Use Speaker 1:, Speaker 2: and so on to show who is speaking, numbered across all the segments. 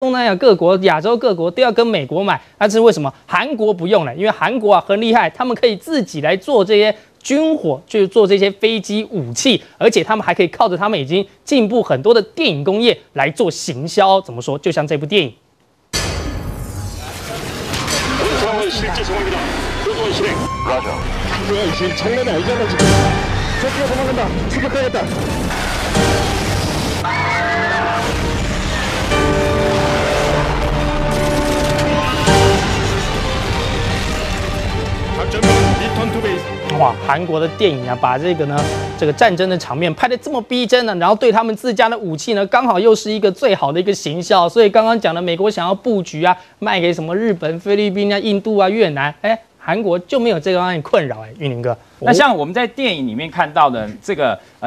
Speaker 1: 东南亚各国、亚洲各国都要跟美国买，但是为什么韩国不用呢？因为韩国啊很厉害，他们可以自己来做这些军火，就是做这些飞机武器，而且他们还可以靠着他们已经进步很多的电影工业来做行销。怎么说？就像这部电影。
Speaker 2: 실제 상황이다. 교도원 실행. 라자. 뭐야 이 장난이 아니잖아 지금. 새끼가 도망간다. 추격당했다. 작전은 리턴 투 베이스.
Speaker 1: 哇，韩国的电影啊，把这个战争的场面拍得这么逼真呢，然后对他们自家的武器呢，刚好又是一个最好的一个行销。所以刚刚讲的美国想要布局啊，卖给什么日本、菲律宾啊、印度啊、越南，韩国就没有这个方面困扰。玉宁哥，
Speaker 3: 那像我们在电影里面看到的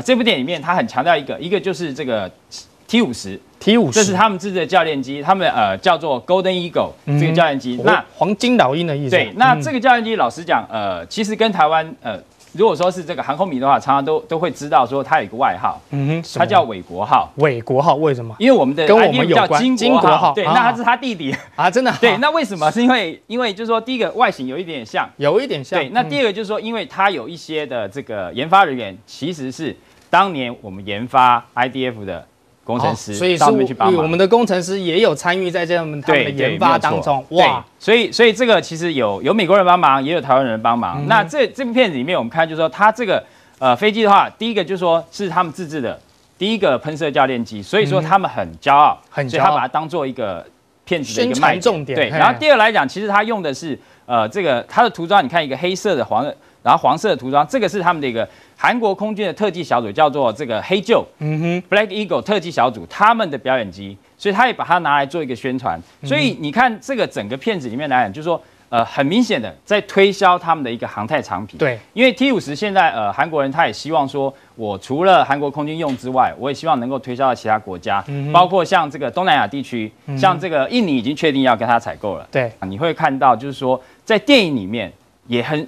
Speaker 3: 这部电影里面，它很强调一个就是这个 T50，这是他们自制的教练机，他们叫做 Golden Eagle 这个教练机。那
Speaker 1: 黄金老鹰的意思。
Speaker 3: 对，那这个教练机，老实讲，其实跟台湾如果说是这个航空迷的话，常常都会知道说它有一个外号，它叫伟国号。
Speaker 1: 伟国号为什么？
Speaker 3: 因为我们的
Speaker 1: 跟我们有关，
Speaker 3: 金国号。对，那他是他弟弟
Speaker 1: 啊，真的。
Speaker 3: 对，那为什么？是因为就是说，第一个外形有一点像，对，那第二个就是说，因为它有一些的这个研发人员其实是当年我们研发 IDF 的 工程师，
Speaker 1: 所以是我们的工程师也有参与在他们的研发当中。
Speaker 3: 哇，所以这个其实有美国人帮忙，也有台湾人帮忙。那这部片子里面，我们看就是说，它这个飞机的话，第一个就是说是他们自制的第一个喷射教练机，所以说他们很骄傲，所以他把它当做一个片子的一个卖
Speaker 1: 重点。
Speaker 3: 对，然后第二来讲，其实他用的是这个它的涂装，你看一个黑色的然后黄色的涂装，这个是他们的一个韩国空军的特技小组，叫做这个黑鹫，Black Eagle 特技小组，他们的表演机，所以他也把它拿来做一个宣传。所以你看这个整个片子里面来讲，就是说，很明显的在推销他们的一个航太产品。
Speaker 1: 对，
Speaker 3: 因为 T50现在韩国人他也希望说，我除了韩国空军用之外，我也希望能够推销到其他国家，包括像这个东南亚地区，像这个印尼已经确定要跟他采购了。
Speaker 1: 对，
Speaker 3: 你会看到就是说，在电影里面。 也很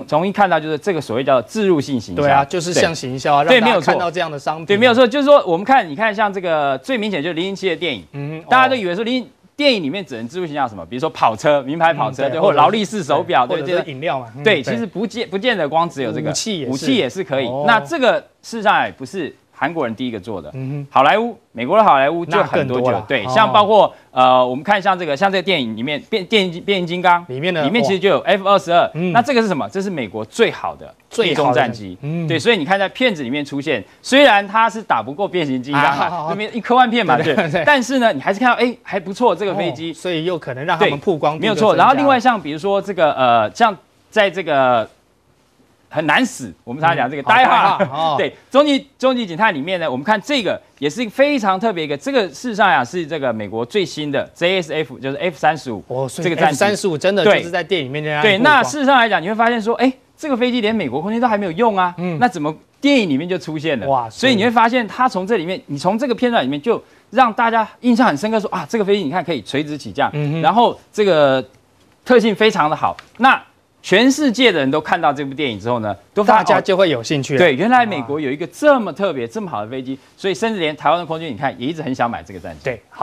Speaker 3: 容易看到，就是这个所谓叫置入性行销。
Speaker 1: 对啊，就是像行销啊，让大家看到这样的商品。
Speaker 3: 对，没有错，就是说我们你看像这个最明显就是007的电影，大家都以为说电影里面只能置入形象什么，比如说跑车、名牌跑车，对，或者劳力士手表，对，
Speaker 1: 这饮料嘛。
Speaker 3: 对，其实不见得光只有这个
Speaker 1: 武器也是可以。
Speaker 3: 那这个事实上也不是韩国人第一个做的，好莱坞，美国的好莱坞就很多对，像包括我们看像这个电影里面变形金刚里面其实就有 F-22，那这个是什么？这是美国最好的地中战机，对，所以你看在片子里面出现，虽然它是打不过变形金刚，那边一科幻片嘛，对，但是呢，你还是看到还不错这个飞机，
Speaker 1: 所以又可能让他们曝光度
Speaker 3: 没有错。然后另外像比如说这个像在这个。 很难死，我们常常讲这个Die Hard，对，终极警探里面呢，我们看这个也是非常特别一个，这个事实上呀是这个美国最新的 JSF， 就是 F-35，这个战机
Speaker 1: F-35真的就是在电影里面
Speaker 3: 对，那事实上来讲，你会发现说，这个飞机连美国空军都还没有用啊，那怎么电影里面就出现了？哇，所以你会发现它从这里面，你从这个片段里面就让大家印象很深刻，说啊，这个飞机你看可以垂直起降，然后这个特性非常的好，那。 全世界的人都看到这部电影之后呢，
Speaker 1: 大家就会有兴趣。
Speaker 3: 对，原来美国有一个这么特别、这么好的飞机，所以甚至连台湾的空军，你看也一直很想买这个战机。
Speaker 1: 对，好。